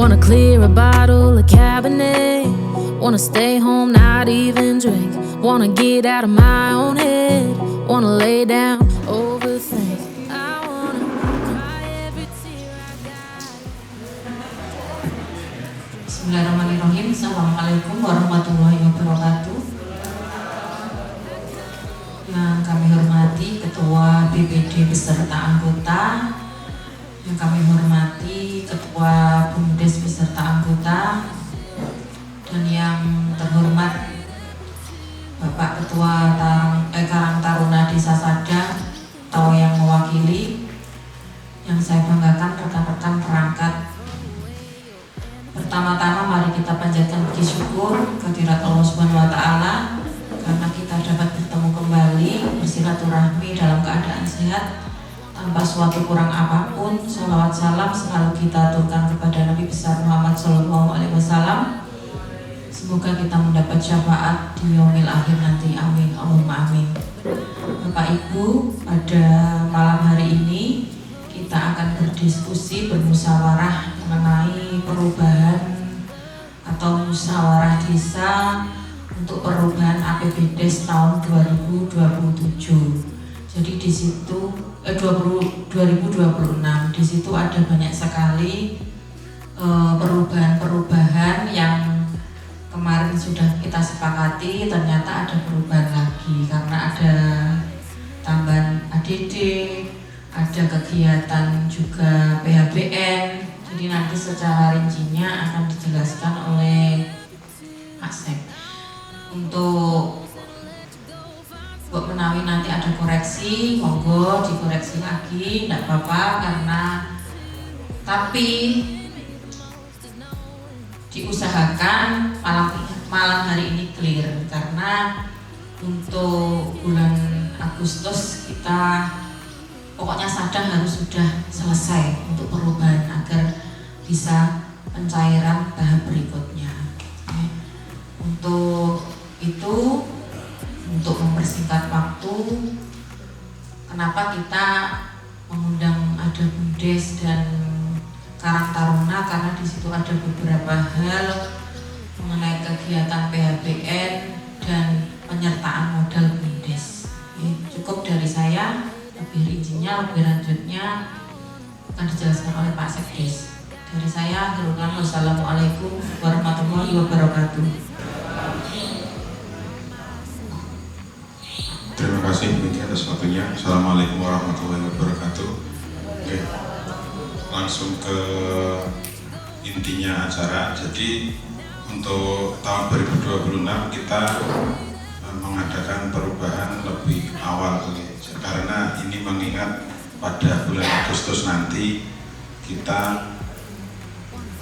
Wanna clear a bottle of Cabernet. Wanna stay home, not even drink. Wanna get out of my own head. Wanna lay down, overthink. I wanna cry every tear I got. Bismillahirrahmanirrahim. Assalamualaikum warahmatullahi wabarakatuh. Yang kami hormati Ketua BPD beserta anggota, yang kami hormati Ketua BUMDes beserta anggota, dan yang terhormat Bapak Ketua Karang Taruna Desa Sadang atau yang mewakili, yang saya banggakan rekan-rekan perangkat. Pertama-tama mari kita panjatkan puji syukur kehadirat Allah Subhanahu wa taala karena kita dapat bertemu kembali bersilaturahmi dalam keadaan sehat tanpa suatu kurang apapun. Shalawat salam selalu kita aturkan kepada Nabi besar Muhammad SAW. Semoga kita mendapat syafaat di yaumil akhir nanti. Amin. Allahumma amin. Bapak Ibu, pada malam hari ini kita akan berdiskusi, bermusyawarah mengenai perubahan atau musyawarah desa untuk perubahan APBDes tahun 2027. Jadi di situ 2026 di situ ada banyak sekali perubahan-perubahan yang kemarin sudah kita sepakati, ternyata ada perubahan lagi karena ada tambahan ADD, ada kegiatan juga PHBN. Jadi nanti secara rincinya akan dijelaskan oleh Asep. Untuk menawi nanti ada koreksi, monggo dikoreksi lagi, tidak apa-apa, karena tapi diusahakan malam hari ini clear, karena untuk bulan Agustus kita pokoknya Sadang harus sudah selesai untuk perubahan agar bisa pencairan tahap berikutnya. Untuk itu, untuk mempersingkat waktu, kenapa kita mengundang ada BUMDes dan Karang Taruna, karena di situ ada beberapa hal mengenai kegiatan PHBN dan penyertaan modal BUMDes. Cukup dari saya, lebih rincinya, lebih lanjutnya akan dijelaskan oleh Pak Sekdes. Dari saya, wassalamualaikum warahmatullahi wabarakatuh. Terima kasih Bu Inti atas waktunya. Assalamualaikum warahmatullahi wabarakatuh. Oke, langsung ke intinya acara. Jadi untuk tahun 2026 kita mengadakan perubahan lebih awal karena ini mengingat pada bulan Agustus nanti kita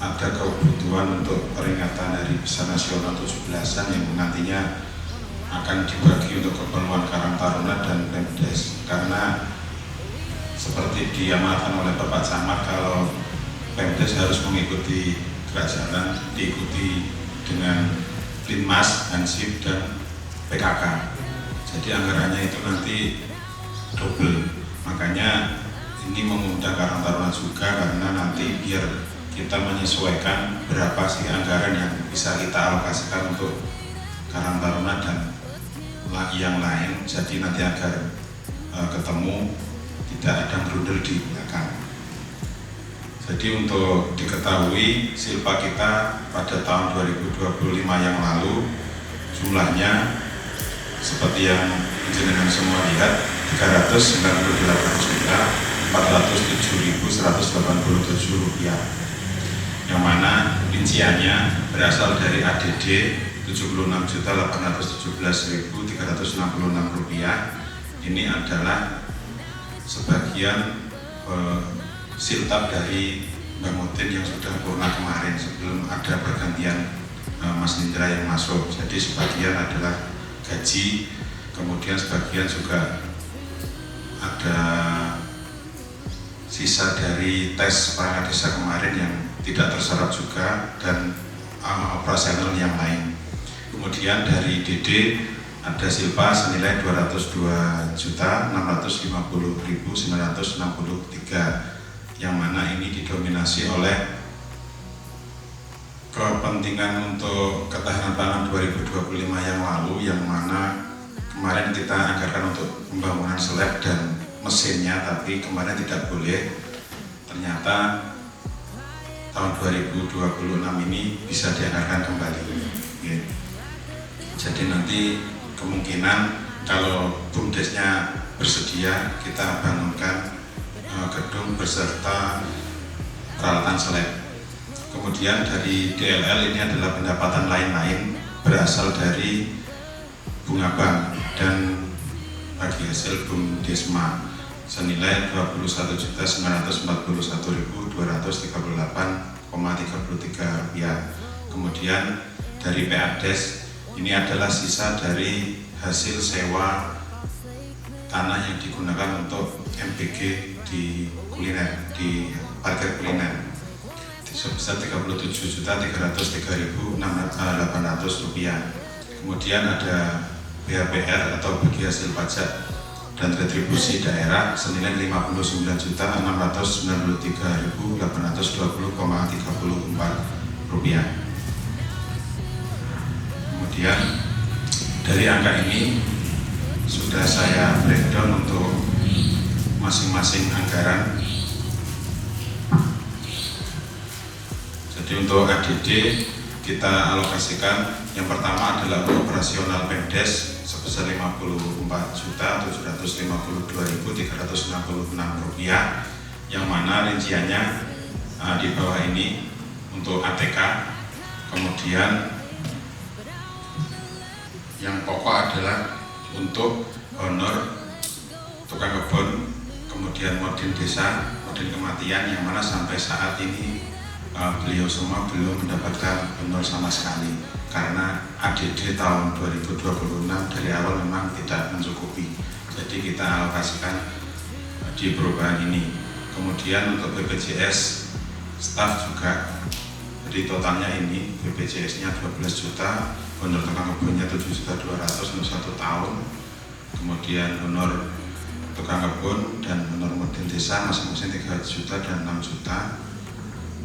ada kebutuhan untuk peringatan Hari Besar Nasional 17-an yang nantinya akan dibagi untuk keperluan Karang Taruna dan BUMDes. Karena seperti diamanatkan oleh Bapak Camat, kalau BUMDes harus mengikuti kerajaan, diikuti dengan Linmas, Hansip, dan PKK. Jadi anggarannya itu nanti double. Makanya ini mengundang Karang Taruna juga karena nanti biar kita menyesuaikan berapa sih anggaran yang bisa kita alokasikan untuk Karang Taruna dan yang lain. Jadi nanti agar ketemu, tidak ada berundel di belakang. Jadi untuk diketahui, silpa kita pada tahun 2025 yang lalu jumlahnya seperti yang jenengan semua lihat, 398.407.187 rupiah, yang mana rinciannya berasal dari ADD 76.817.366 rupiah. Ini adalah sebagian siltap dari Mbak Mutin yang sudah purna kemarin sebelum ada pergantian Mas Nindra yang masuk. Jadi sebagian adalah gaji, kemudian sebagian juga ada sisa dari tes perangkat desa kemarin yang tidak terserap juga, dan operasional yang lain. Kemudian dari DD ada silpa senilai 202.650.963, yang mana ini didominasi oleh kepentingan untuk ketahanan pangan 2025 yang lalu, yang mana kemarin kita anggarkan untuk pembangunan slab dan mesinnya, tapi kemarin tidak boleh. Ternyata tahun 2026 ini bisa dianggarkan kembali. Jadi nanti kemungkinan kalau BUMDesnya bersedia, kita bangunkan gedung beserta peralatan slab. Kemudian dari DLL ini adalah pendapatan lain-lain berasal dari bunga bank dan bagi hasil BUMDesma senilai Rp291.941.238,33. Kemudian dari PADes ini adalah sisa dari hasil sewa tanah yang digunakan untuk MBG di kuliner, di parkir kuliner sebesar Rp37.303.800. Kemudian ada BHPR atau bagi hasil pajak dan retribusi daerah senilai Rp59.893.820,34. Kemudian dari angka ini sudah saya breakdown untuk masing-masing anggaran. Jadi untuk ADD kita alokasikan, yang pertama adalah untuk operasional Pemdes sebesar Rp54.752.366, yang mana rinciannya di bawah ini untuk ATK. Kemudian yang pokok adalah untuk honor tukang kebun, kemudian modin desa, modin kematian, yang mana sampai saat ini beliau semua belum mendapatkan honor sama sekali karena ADD tahun 2026 dari awal memang tidak mencukupi. Jadi kita alokasikan di perubahan ini. Kemudian untuk BPJS staf juga, jadi totalnya ini BPJS-nya 12 juta, honor tukang kebunnya 7.200.000 untuk 1 tahun. Kemudian honor tukang kebun dan honor modin desa masing-masing 3 juta dan 6 juta.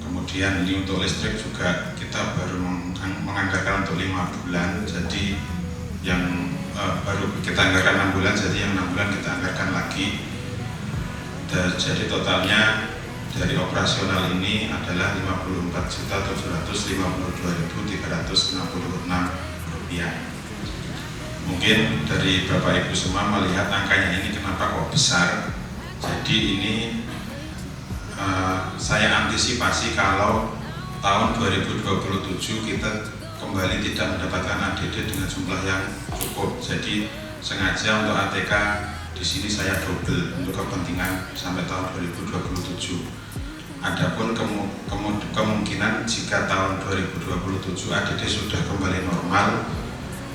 Kemudian ini untuk listrik juga kita baru menganggarkan untuk 5 bulan, jadi yang baru kita anggarkan 6 bulan, jadi yang 6 bulan kita anggarkan lagi. Jadi totalnya dari operasional ini adalah Rp54.752.366. Mungkin dari Bapak Ibu semua melihat angkanya ini kenapa kok besar. Jadi ini saya antisipasi kalau tahun 2027 kita kembali tidak mendapatkan ADD dengan jumlah yang cukup. Jadi sengaja untuk ATK di sini saya double untuk kepentingan sampai tahun 2027. Adapun kemungkinan jika tahun 2027 ADD sudah kembali normal,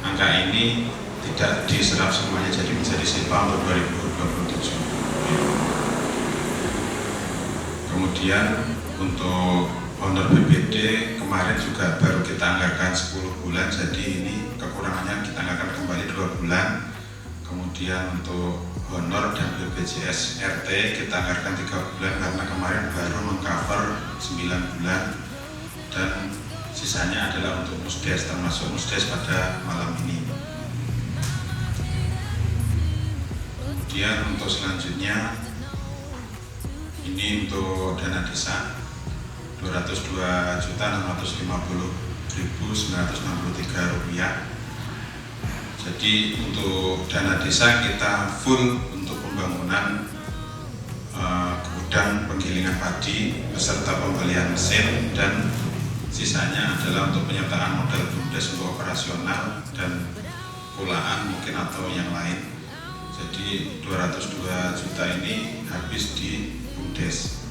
angka ini tidak diserap semuanya, jadi menjadi silpa untuk 2027. Kemudian untuk honor BPD kemarin juga baru kita anggarkan 10 bulan, jadi ini kekurangannya kita anggarkan kembali 2 bulan. Kemudian untuk honor dan BPJS RT kita anggarkan 3 bulan karena kemarin baru mengcover 9 bulan, dan sisanya adalah untuk musdes, termasuk musdes pada malam ini. Kemudian untuk selanjutnya ini untuk dana desa Rp202.650.963. Jadi untuk dana desa kita full untuk pembangunan gudang penggilingan padi beserta pembelian mesin, dan sisanya adalah untuk penyertaan modal BUMDes untuk operasional dan pulaan mungkin atau yang lain. Jadi 202 juta ini habis di BUMDes.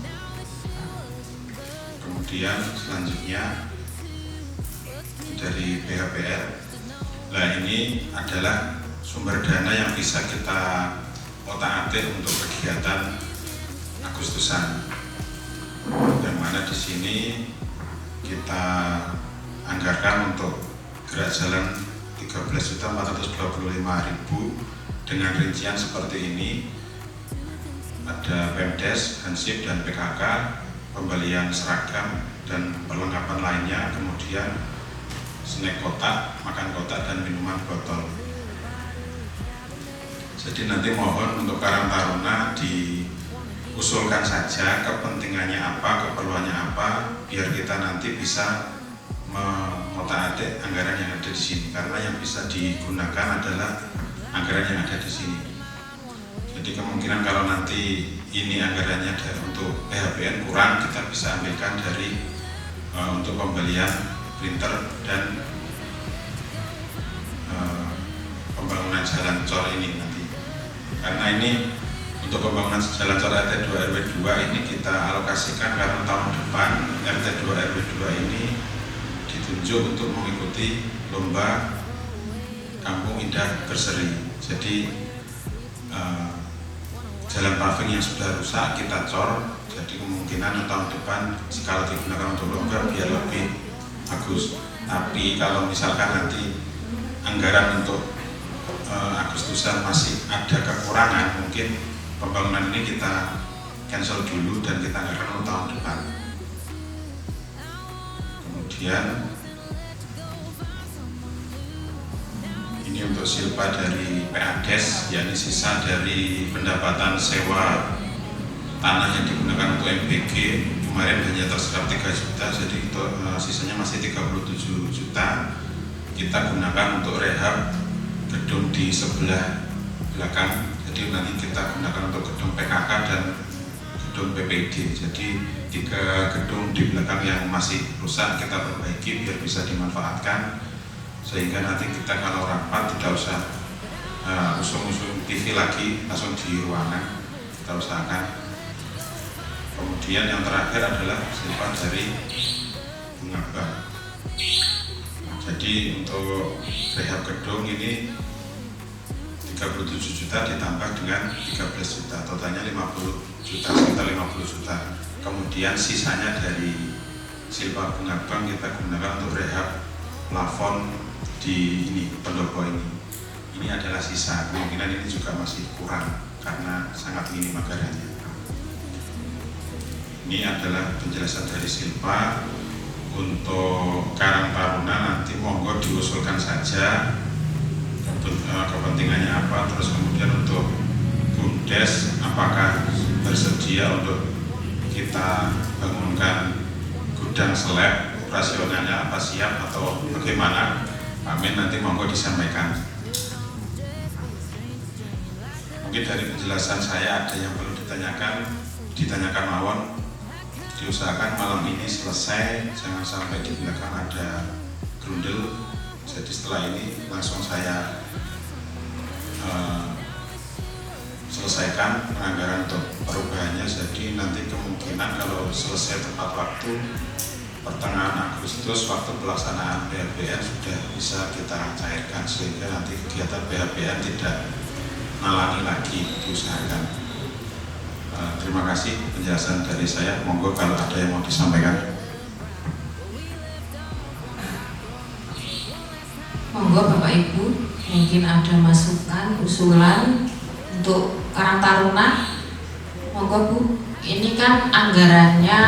Kemudian selanjutnya dari BHPR. Nah ini adalah sumber dana yang bisa kita otak-atik untuk kegiatan Agustusan, yang mana di sini kita anggarkan untuk gerak jalan 13.425.000 dengan rincian seperti ini. Ada Pemdes, Hansip dan PKK pembelian seragam dan perlengkapan lainnya, kemudian snack kotak, makan kotak, dan minuman botol. Jadi nanti mohon untuk Karang Taruna diusulkan saja kepentingannya apa, keperluannya apa, biar kita nanti bisa mengotak-atik anggaran yang ada di sini, karena yang bisa digunakan adalah anggaran yang ada di sini. Jadi kemungkinan kalau nanti ini anggarannya untuk PHBN kurang, kita bisa ambilkan dari untuk pembelian printer dan pembangunan jalan cor ini nanti. Karena ini untuk pembangunan jalan cor RT 2 RW 2 ini kita alokasikan karena tahun depan RT 2 RW 2 ini ditunjuk untuk mengikuti lomba Kampung Indah Berseri. Jadi jalan paving yang sudah rusak kita cor, jadi kemungkinan tahun depan jika digunakan untuk lomba biar lebih bagus. Tapi kalau misalkan nanti anggaran untuk Agustusan masih ada kekurangan, mungkin pembangunan ini kita cancel dulu dan kita anggarkan untuk tahun depan. Kemudian ini untuk silpa dari PADES, yakni sisa dari pendapatan sewa tanah yang digunakan untuk MBG kemarin hanya terserap 3 juta, jadi sisanya masih 37 juta kita gunakan untuk rehab gedung di sebelah belakang. Jadi nanti kita gunakan untuk gedung PKK dan gedung PPD. Jadi 3 gedung di belakang yang masih rusak kita perbaiki biar bisa dimanfaatkan, sehingga nanti kita kalau rapat tidak usah usung-usung TV lagi, langsung di ruangan kita usahakan. Kemudian yang terakhir adalah silpa dari Bunga Bank. Jadi untuk rehab gedung ini 37 juta ditambah dengan 13 juta, totalnya 50 juta, sekitar 50 juta. Kemudian sisanya dari silpa Bunga Bank kita gunakan untuk rehab plafon di ini pendopo ini. Ini adalah sisa, kemungkinan ini juga masih kurang karena sangat minim anggarannya. Ini adalah penjelasan dari silpa. Untuk Karang Taruna nanti monggo diusulkan saja untuk kepentingannya apa, terus kemudian untuk BUMDes apakah bersedia untuk kita bangunkan gudang slab, operasionalnya apa siap atau bagaimana. Amin, nanti monggo disampaikan. Mungkin dari penjelasan saya ada yang perlu ditanyakan mawon. Diusahakan malam ini selesai, jangan sampai di belakang ada grundel. Jadi setelah ini langsung saya selesaikan penganggaran untuk perubahannya. Jadi nanti kemungkinan kalau selesai tepat waktu pertengahan Agustus, waktu pelaksanaan PHBN sudah bisa kita cairkan, sehingga nanti kegiatan PHBN tidak nalangi lagi, diusahakan. Terima kasih penjelasan dari saya. Monggo kalau ada yang mau disampaikan. Monggo Bapak Ibu, mungkin ada masukan, usulan untuk Karang Taruna. Monggo Bu, ini kan anggarannya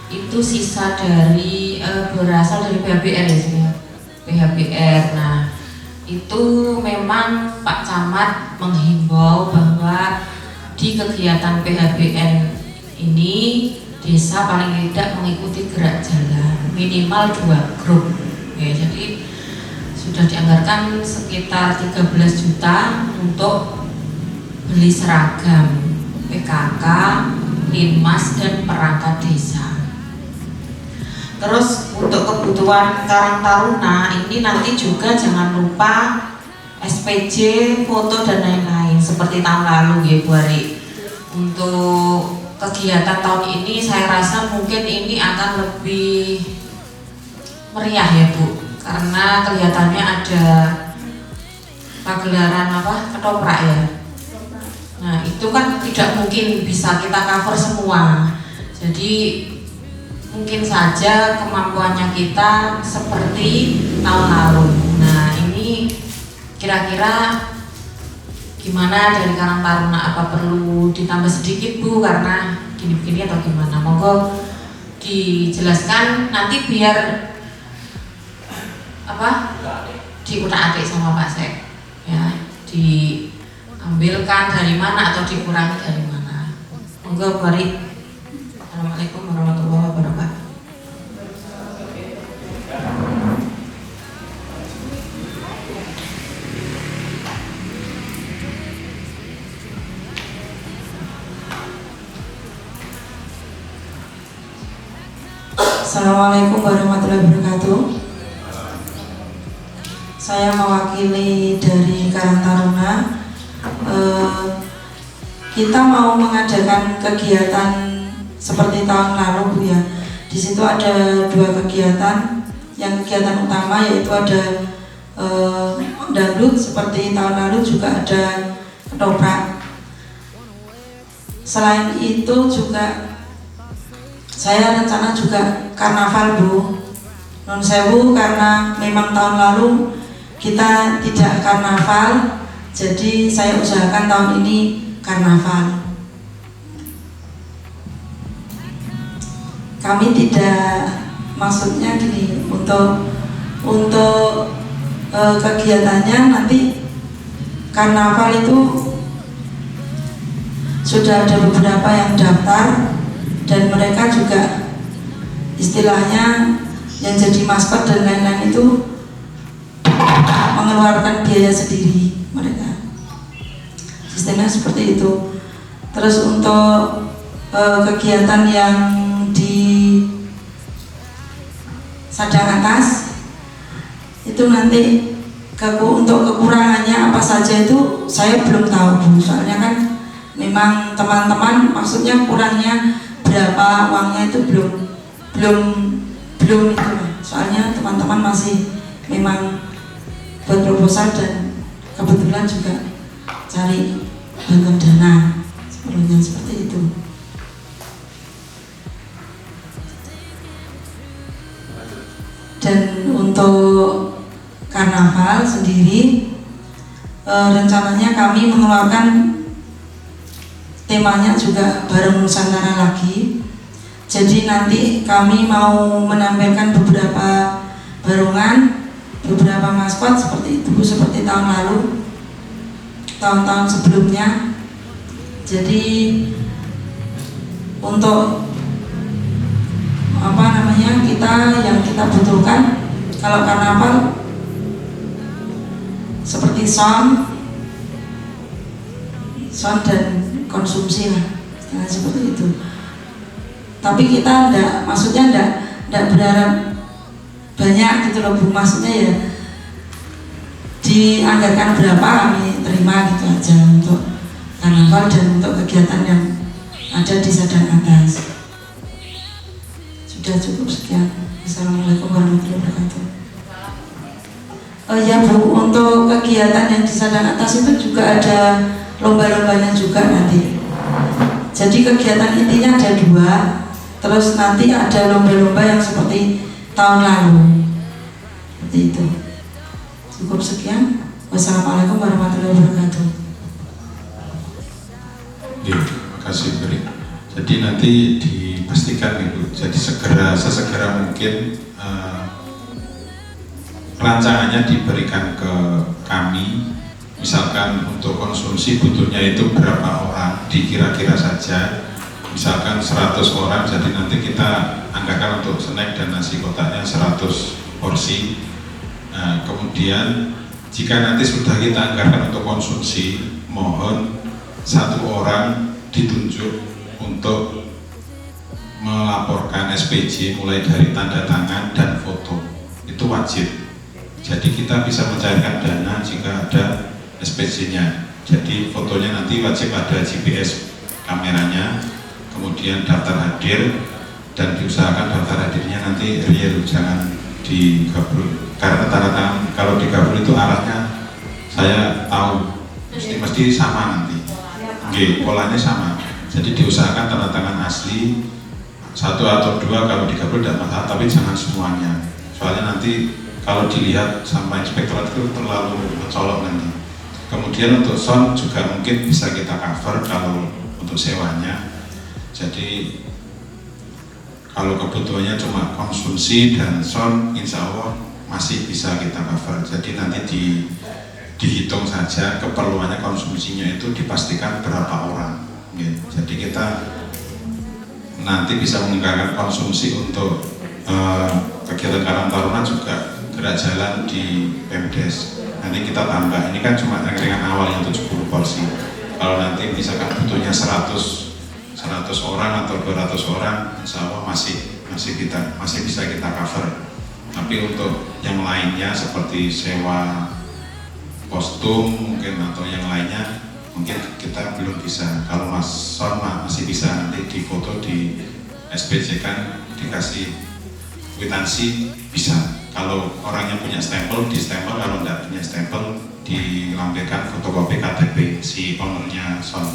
itu sisa dari berasal dari PHBR ya sini. PHBR. Nah, itu memang Pak Camat menghimbau bahwa di kegiatan PHBN ini desa paling tidak mengikuti gerak jalan minimal 2 grup. Oke, jadi sudah dianggarkan sekitar 13 juta untuk beli seragam PKK, Linmas, dan perangkat desa. Terus untuk kebutuhan Karang Taruna ini nanti juga jangan lupa SPJ, foto dan lain-lain seperti tahun lalu ya Bu Ari. Untuk kegiatan tahun ini saya rasa mungkin ini akan lebih meriah ya Bu, karena kelihatannya ada pagelaran ketoprak ya. Nah itu kan tidak mungkin bisa kita cover semua, jadi mungkin saja kemampuannya kita seperti tahun lalu. Nah ini kira-kira gimana dari Karang Taruna, apa perlu ditambah sedikit Bu, karena begini-begini atau gimana? Monggo dijelaskan nanti biar diutak-atik sama Pak Sek ya, diambilkan dari mana atau dikurangi dari mana. Monggo mari. Assalamualaikum warahmatullahi wabarakatuh. Assalamualaikum warahmatullahi wabarakatuh. Saya mewakili dari Karang Taruna. Kita mau mengadakan kegiatan seperti tahun lalu, Bu ya. Di situ ada 2 kegiatan. Yang kegiatan utama yaitu ada dangdut, seperti tahun lalu juga ada ketoprak. Selain itu juga saya rencana juga karnaval, Bu. Non sewu, karena memang tahun lalu kita tidak karnaval, jadi saya usahakan tahun ini karnaval. Kami tidak, maksudnya gini, untuk kegiatannya nanti karnaval itu sudah ada beberapa yang daftar, dan mereka juga istilahnya yang jadi maskot dan lain-lain itu mengeluarkan biaya sendiri mereka. Sistemnya seperti itu. Terus untuk kegiatan yang di sadang atas itu nanti untuk kekurangannya apa saja itu saya belum tahu, Bu. Soalnya kan memang teman-teman maksudnya kurangnya berapa uangnya itu belum itu. Soalnya teman-teman masih memang buat proposal dan kebetulan juga cari bantuan dana sebelumnya, seperti itu. Dan untuk karnaval sendiri rencananya kami mengeluarkan temanya juga bareng Nusantara lagi. Jadi nanti kami mau menampilkan beberapa barongan, beberapa maskot seperti itu, seperti tahun lalu, tahun-tahun sebelumnya. Jadi untuk kita butuhkan kalau karnaval seperti sound dan konsumsi lah, seperti itu. Tapi kita maksudnya enggak berharap banyak gitu loh, Bu. Maksudnya ya dianggarkan berapa kami terima gitu aja untuk karnaval dan untuk kegiatan yang ada di sadang atas. Sudah cukup sekian. Assalamualaikum warahmatullahi wabarakatuh. Oh ya, Bu, untuk kegiatan yang di sadang atas itu juga ada lomba-lombanya juga nanti. Jadi kegiatan intinya ada 2, terus nanti ada lomba-lomba yang seperti tahun lalu. Seperti itu. Cukup sekian. Wassalamualaikum warahmatullahi wabarakatuh. Ya, terima kasih, Beri. Jadi nanti dipastikan Ibu, jadi sesegera mungkin rancangannya diberikan ke kami. Misalkan untuk konsumsi butuhnya itu berapa orang, dikira-kira saja. Misalkan 100 orang, jadi nanti kita anggarkan untuk snack dan nasi kotaknya 100 porsi. Nah, kemudian jika nanti sudah kita anggarkan untuk konsumsi, mohon 1 orang ditunjuk untuk melaporkan SPJ mulai dari tanda tangan dan foto. Itu wajib. Jadi kita bisa mencairkan dana jika ada SPJ-nya. Jadi fotonya nanti wajib ada GPS kameranya, kemudian daftar hadir, dan diusahakan daftar hadirnya nanti real, jangan digabung. Karena tanda tangan kalau digabung itu arahnya saya tahu mesti sama nanti. Oke, polanya sama. Jadi diusahakan tanda tangan asli 1 atau 2 kalau digabung tidak masalah, tapi jangan semuanya. Soalnya nanti kalau dilihat sama inspektorat itu terlalu mencolok nanti. Kemudian untuk sound juga mungkin bisa kita cover kalau untuk sewanya. Jadi kalau kebutuhannya cuma konsumsi dan sound, insya Allah masih bisa kita cover. Jadi nanti dihitung saja keperluannya konsumsinya itu dipastikan berapa orang. Jadi kita nanti bisa meningkatkan konsumsi untuk kegiatan Karang Taruna juga gerak jalan di Pemdes. Nanti kita tambah, ini kan cuma ringan awal yang 70 porsi. Kalau nanti misalkan butuhnya 100 orang atau 200 orang, insya Allah masih bisa kita cover. Tapi untuk yang lainnya seperti sewa kostum mungkin atau yang lainnya mungkin kita belum bisa. Kalau Mas Son masih bisa, nanti di foto di SPJ kan dikasih kwitansi bisa. Kalau orangnya punya stempel di stempel, kalau tidak punya stempel dilampirkan fotokopi KTP si ownernya Son.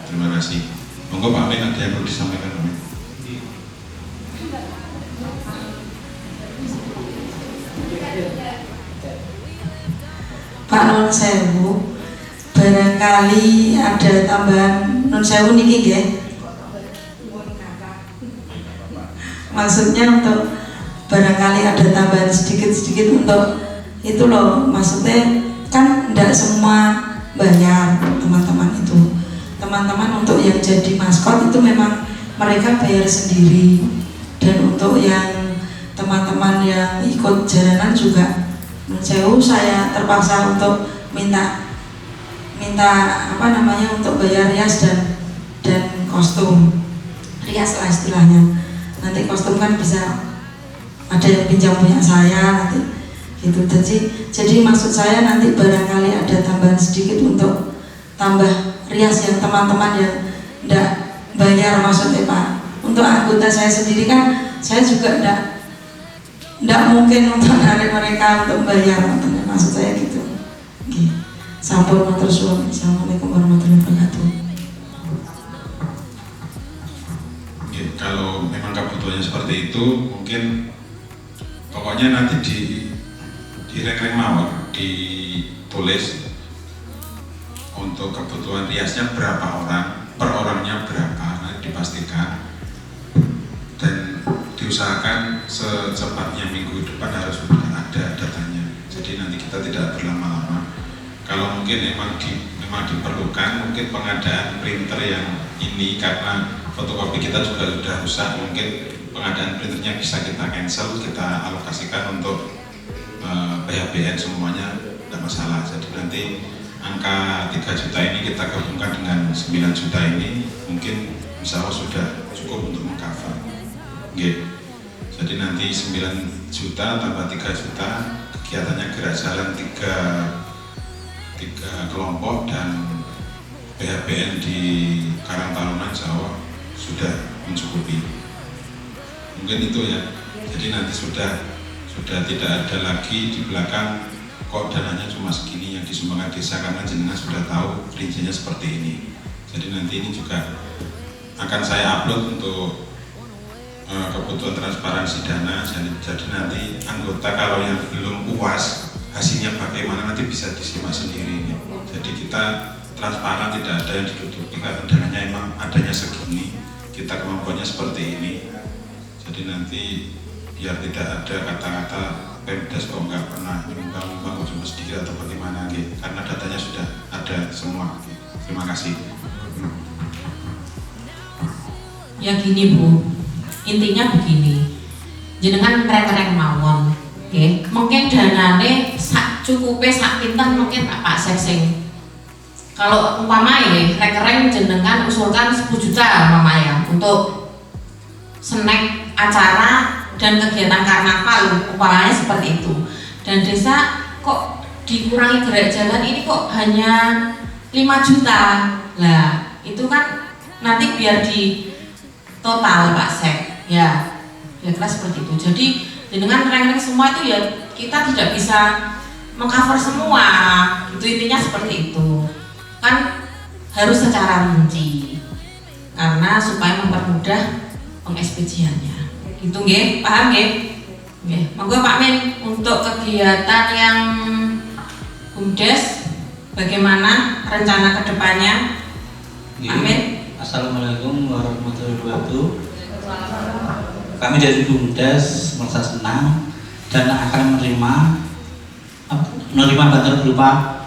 Terima kasih. Monggo Pak Amin, ada yang perlu disampaikan Pak Amin? Pak Nun Sewu, barangkali ada tambahan Nun Sewu niki nggih. Maksudnya untuk barangkali ada tambahan sedikit-sedikit untuk itu loh, maksudnya kan tidak semua bayar teman-teman itu. Teman-teman untuk yang jadi maskot itu memang mereka bayar sendiri, dan untuk yang teman-teman yang ikut jalanan juga saya terpaksa untuk minta untuk bayar rias dan kostum. Rias lah istilahnya, nanti kostum kan bisa ada yang pinjam punya saya nanti gitu. Jadi maksud saya nanti barangkali ada tambahan sedikit untuk tambah rias yang teman-teman yang tidak bayar, maksudnya Pak. Untuk anggota saya sendiri kan saya juga tidak mungkin untuk narik mereka untuk bayar, maksud saya gitu. Oke. Sampun matur suwun. Assalamualaikum warahmatullahi wabarakatuh. Oke, kalau memang kebutuhannya seperti itu, mungkin pokoknya nanti di rekrek mawon ditulis untuk kebutuhan riasnya berapa orang, per orangnya berapa, nanti dipastikan dan diusahakan secepatnya minggu depan harus sudah ada datanya. Jadi nanti kita tidak berlama-lama. Kalau mungkin memang diperlukan mungkin pengadaan printer yang ini, karena fotokopi kita juga sudah rusak, mungkin pengadaan printernya bisa kita cancel, kita alokasikan untuk PHBN semuanya, tidak masalah. Jadi nanti angka 3 juta ini kita gabungkan dengan 9 juta ini, mungkin insya Allah sudah cukup untuk mengcover. Jadi nanti 9 juta tambah 3 juta, kegiatannya gerak jalan 3 kelompok dan PHBN di Karang Taruna insya Allah sudah mencukupi. Mungkin itu ya. Jadi nanti sudah tidak ada lagi di belakang kok dananya cuma segini yang disumbangkan desa, karena jenengan sudah tahu rincinya seperti ini. Jadi nanti ini juga akan saya upload untuk kebutuhan transparansi dana. Jadi nanti anggota kalau yang belum puas hasilnya bagaimana nanti bisa disimak sendiri. Jadi kita transparan, tidak ada yang ditutupi, karena dananya emang adanya segini, kita kemampuannya seperti ini. Jadi nanti biar tidak ada kata-kata Pemdes kok nggak pernah nyumbang cuma sedikit atau bagaimana, karena datanya sudah ada semua. Terima kasih. Ya gini Bu, intinya begini, jenengan rek-rek mawon, mungkin danane sak cukupe sak pinten mungkin Pak Seksing. Kalau umpamanya rek-rek jenengan usulkan 10 juta umpamanya untuk snack acara dan kegiatan karnaval umpamanya seperti itu, dan desa kok dikurangi gerak jalan ini kok hanya 5 juta lah, itu kan nanti biar di total Pak Sek ya kira seperti itu. Jadi dengan ranking semua itu ya kita tidak bisa mengcover semua, itu intinya seperti itu kan, harus secara rinci karena supaya mempermudah pengekspresiannya. Gitu nggih, paham nggih? Nggih. Monggo Pak Min, untuk kegiatan yang BUMDes bagaimana rencana kedepannya? Pak Min? Assalamualaikum warahmatullahi wabarakatuh. Kami dari BUMDes merasa senang dan akan menerima bantuan berupa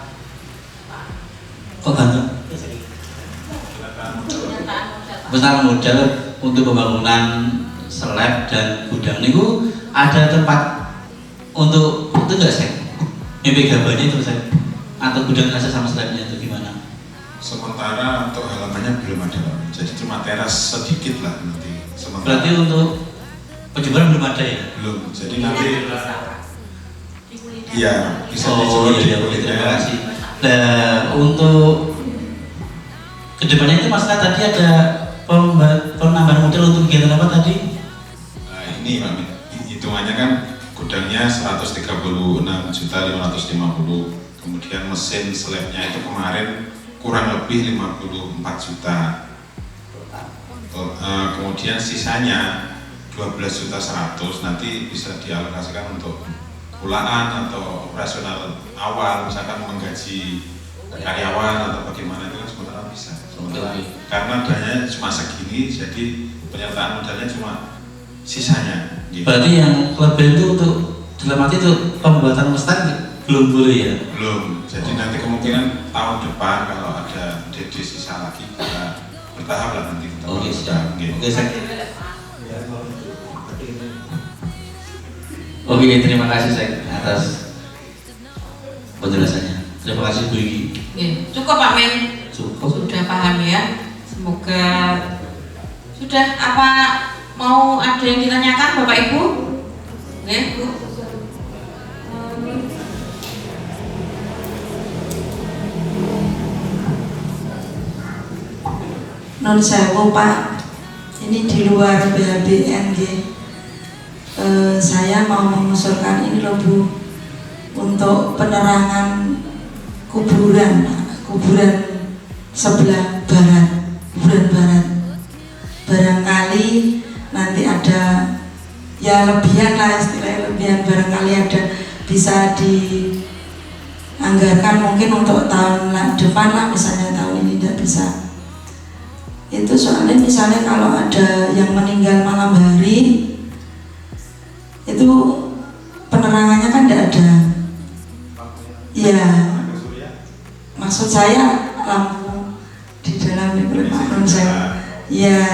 besar modal untuk pembangunan slab dan gudang. Niku ada tempat untuk itu enggak sih? Mimpi gambarnya itu saya atau gudang rasa sama slabnya itu gimana? Sementara untuk halamannya belum ada, jadi cuma teras sedikit lah nanti. Sementara berarti untuk penjemputan belum ada ya? Belum, jadi nanti iya bisa oh iya, terima kasih. Nah untuk kedepannya itu masalah tadi ada penambahan model untuk kegiatan apa tadi? Nah ini Pak, hitungannya kan gudangnya 136.550, kemudian mesin slabnya itu kemarin kurang lebih 54 juta. Kemudian sisanya 12.100.000 nanti bisa dialokasikan untuk pulaan atau operasional awal, misalkan menggaji karyawan atau bagaimana, itu kan sementara bisa. Sementara karena dananya cuma segini, jadi penyertaan modalnya cuma sisanya. Gitu. Berarti yang lebih itu untuk dalam arti itu pembuatan mustang belum boleh ya? Belum. Jadi nanti kemungkinan tahun depan kalau ada DD sisa lagi kita bertahap lah nanti kita. Oke, siap. Oke, Oke, terima kasih Sek atas penjelasannya. Terima kasih Bu Iki. Cukup Pak Men. Cukup. Sudah paham ya. Semoga sudah. Apa mau ada yang ditanyakan Bapak Ibu? Oke, Bu. Non sewu Pak, ini di luar BHBN saya mau mengusulkan ini loh Bu, untuk penerangan kuburan sebelah barat, kuburan barat. Barangkali nanti ada ya lebihan lah, istilahnya lebihan, barangkali ada bisa dianggarkan mungkin untuk tahun depan lah, misalnya tahun ini tidak bisa. Itu soalnya misalnya kalau ada yang meninggal malam hari itu penerangannya kan tidak ada. Ya, maksud saya lampu di dalam mikrofon saya. Ya,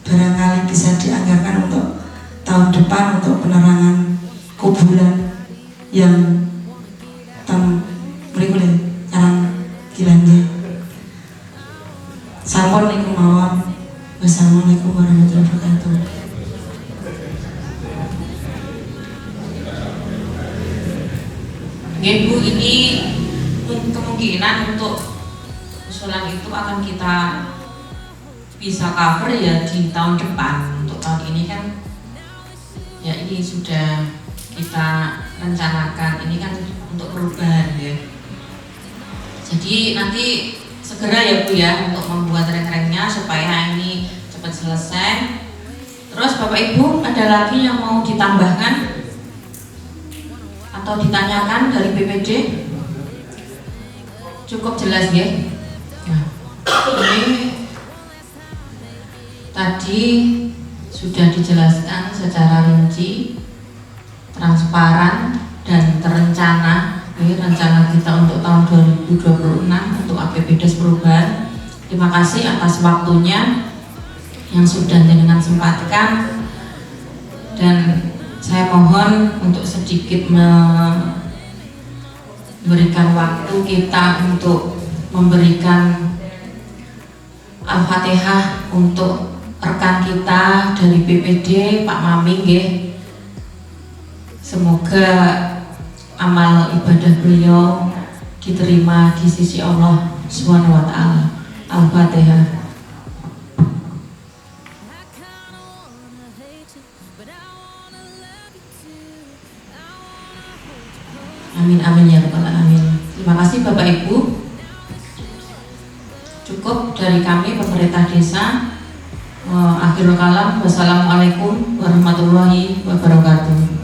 barangkali bisa dianggarkan untuk tahun depan untuk penerangan kuburan yang berikutnya Karang Gilannya. Assalamualaikum warahmatullahi wabarakatuh. Bu, ini kemungkinan untuk usulan itu akan kita bisa cover ya di tahun depan. Untuk tahun ini kan ya ini sudah kita rencanakan, ini kan untuk perubahan ya. Jadi nanti segera ya Bu ya untuk membuat rek-reknya supaya ini cepat selesai. Terus Bapak Ibu ada lagi yang mau ditambahkan atau ditanyakan dari BPD? Cukup jelas ya. Nah, ini tadi sudah dijelaskan secara rinci, transparan dan terencana. Rencana kita untuk tahun 2026 untuk APBDes perubahan. Terima kasih atas waktunya yang sudah dengan sempatkan, dan saya mohon untuk sedikit memberikan waktu kita untuk memberikan Al-Fatihah untuk rekan kita dari BPD Pak Maming nggih. Semoga amal ibadah beliau diterima di sisi Allah Subhanahu wa taala. Al-Fatihah. Amin amin ya rabbal alamin. Terima kasih Bapak Ibu. Cukup dari kami pemerintah desa. Akhirul kalam. Wassalamualaikum warahmatullahi wabarakatuh.